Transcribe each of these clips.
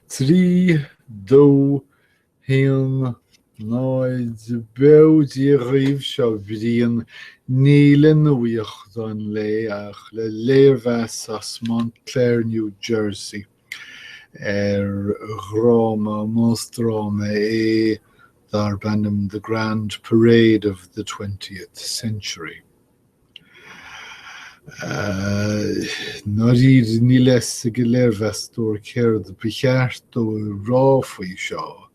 Trí, dó, haon, náid, beudí riomh seo bhríon níle nuíoch don lé ach le Léirmheas as Montclair, New Jersey. Gráma, Mostráma é dar bennim the Grand Parade of the 20th century. Norid ní leis go Léirmheas dúir céard becheart ó rá faoi seo.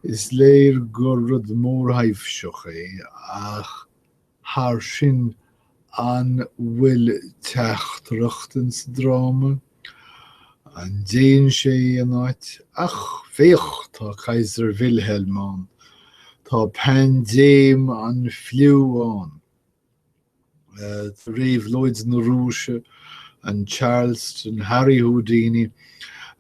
Is léir gur rud mór haimhseach é ach thar sin an bhfuil teachtrachtan sa dráma an déan sé an áit ach féoch tá Kaiser Wilhelm an, tá Pandéim an fliú an. Réamh Lloyd na Rúise an Charleston, Harry Houdini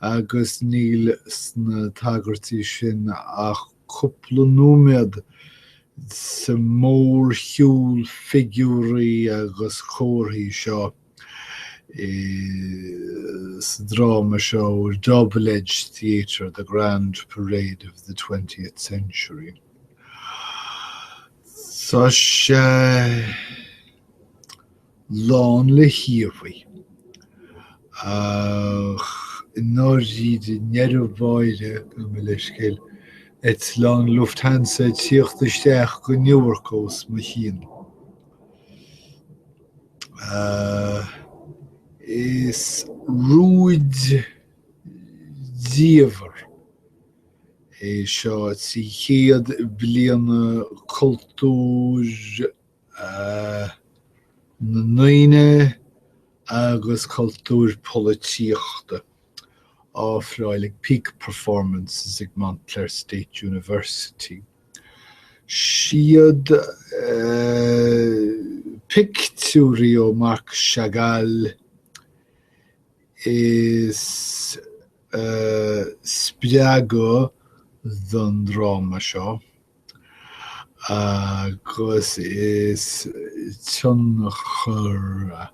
agus níl sna tagartí sin ach cúpla nóiméad sa mór shiúl figúraí agus chomharthaí seo sa dráma seo Double-Edged Theatre, the Grand Parade of the 20th century. Tá sé lán le hiamhaí ach náiríad neadmhaide go mbeidh le scéal et lán Lufthansa tíochtasteach go Newark os mo chin. Is rúid díomhar é seo tí chéad bliana cultúr na naoine agus cultúr polítíochta áfráillig peak performances ag Montclair State University. Siad pictúrí ó Marc Chagall is spiago don dráma seo agus is tionchar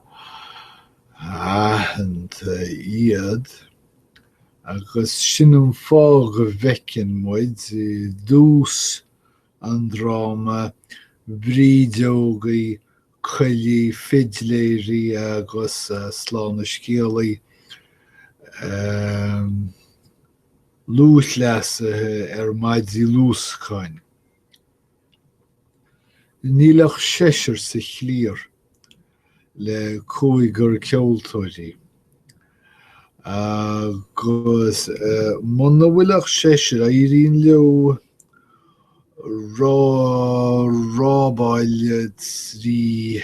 áhananta iad agus sin an fá go bhfeicin muid dús an dráma brídeogaí chuillí fidléirí agus sláán na scéalaí lúthleasathe maidí lúscain. Nílach séisir sa chliar le cúigear ceoltóirí agus muna bhuileach séisir éiríonn leo rábáile trí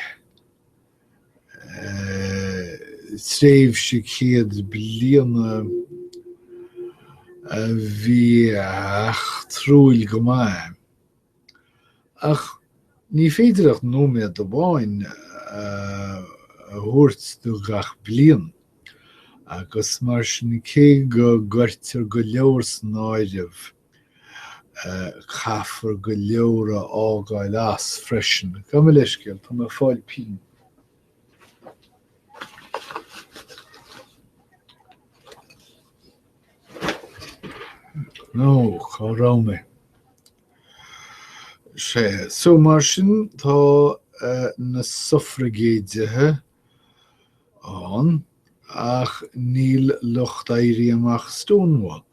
tréimhse chéad bliana a bhí ach trúil go maith. Ach ní féidirach nóiméad do bháin a thuairt do gach blian agus mar sin cé go gortar go leor san áireamh chafar go leor a ágáil as freisin. Go mbeidh le scéal, tá mé fáil pin. No, cá ráma. So mar sin tá na suffragéidethe an ach níl lucht éirí amach Stonewall.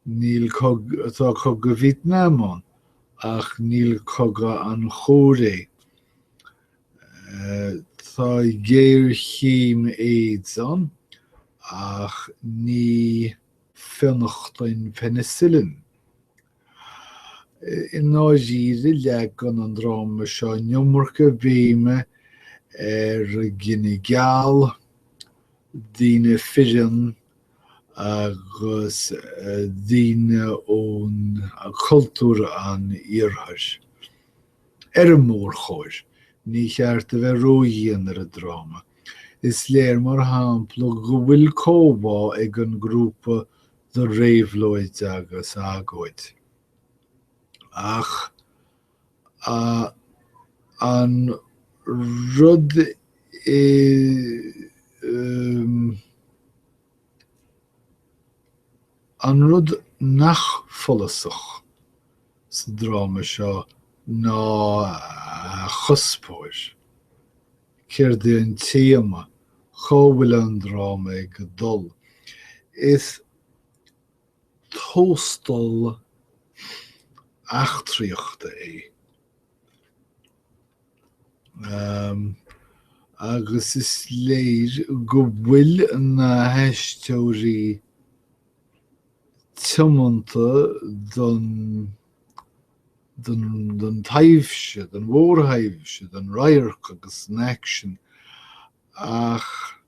Níl tá cog go Vietnam an ach níl coga an chóré. Tá géir chéim AIDS an ach ní fenachtain penicillin. In náisiad le gan an dráma seo neommarcha bhéime gine geal, daoine firin agus daoine ón cultúr an iarthar. An mór chóir, ní cheart a bheith ródhéan ar a dráma. Is léir mar hampla go bhfuil cóbá ag an grúpa do réamhlóid agus agóid. Ach an rud An rud nach follasach sa drama seo ná chuspóir. Céir de an téama chomhfuil an drama ag dul. Is tóstal achtraíochta é. Agus is léir go bhfuil na heisteoirí tiomanta don taobhse, don mhórthaobhse, don radharc agus an action ach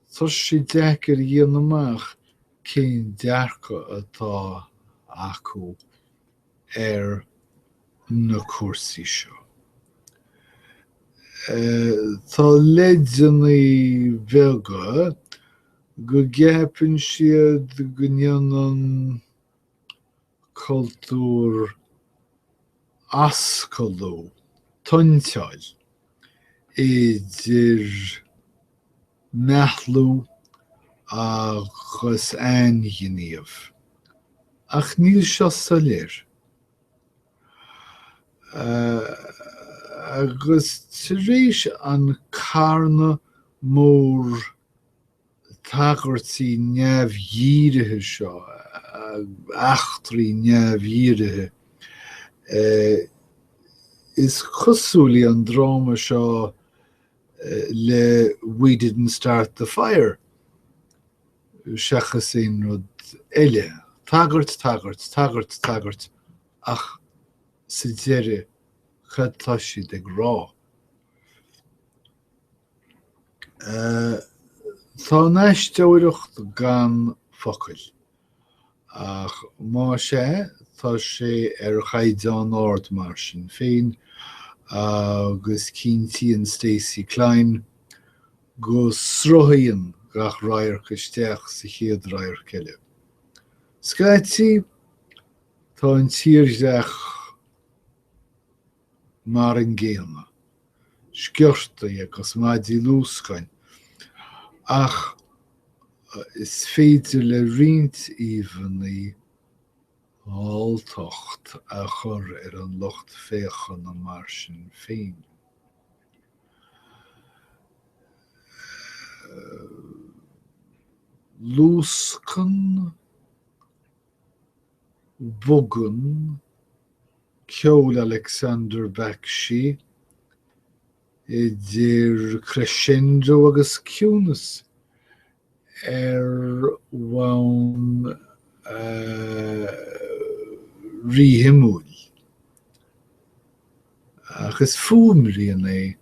tá sé deacair dhéana amach cén dearca atá acu na cuasaí seo. Tá leideanna bheaga go gceapann siad go ndeanann cultúr ascalú, tonteáil, idir meathlú agus aingníomh. Ach níl seo sa léir. Agus tar éis an carna mór tagartaí neamhdhírithe seo, achtraí neamhdhírithe, is chosúlaí an drama seo le We Didn't Start the Fire. Seachas éon rud eile. Tagart, ach sa deireadh cad tá siad ag rá. Tá naisteoireacht gan focail, ach má sé tá sé ar chaidán ard mar sin féin, agus cíntíonn Stacey Klein go sruthaíonn gach radharc isteach sa chéad radharc eile. Scaití tá an tíordeach mar an ggéalna, sciorta agus maidí lúscain, ach is féidir le riant íomhaní háltocht a chur ar an lucht féchan na mar sin féin. Lúscan, bogan, ceol Alexander Bakshi, idir crescendo agus ciúnas bhain rithimúil. Agus fuaimríonn é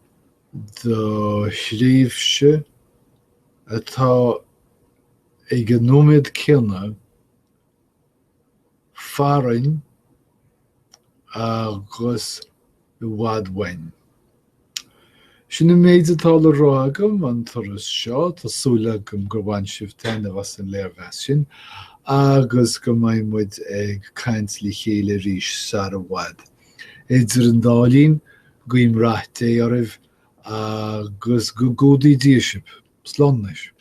do shríomhse atá ag an nóiméad cinne farainn agus bhfad wein. Sin na méid atá le rá agam an turas seo, tásúla agam gur bhain sibh tainmh as an Léirmheas sin, agus go mbeidh muid ag caint le chéile arís sar a bhfad. Idir an dálín go imreacht é oraibh agus go gúdaí díosib, slán leis.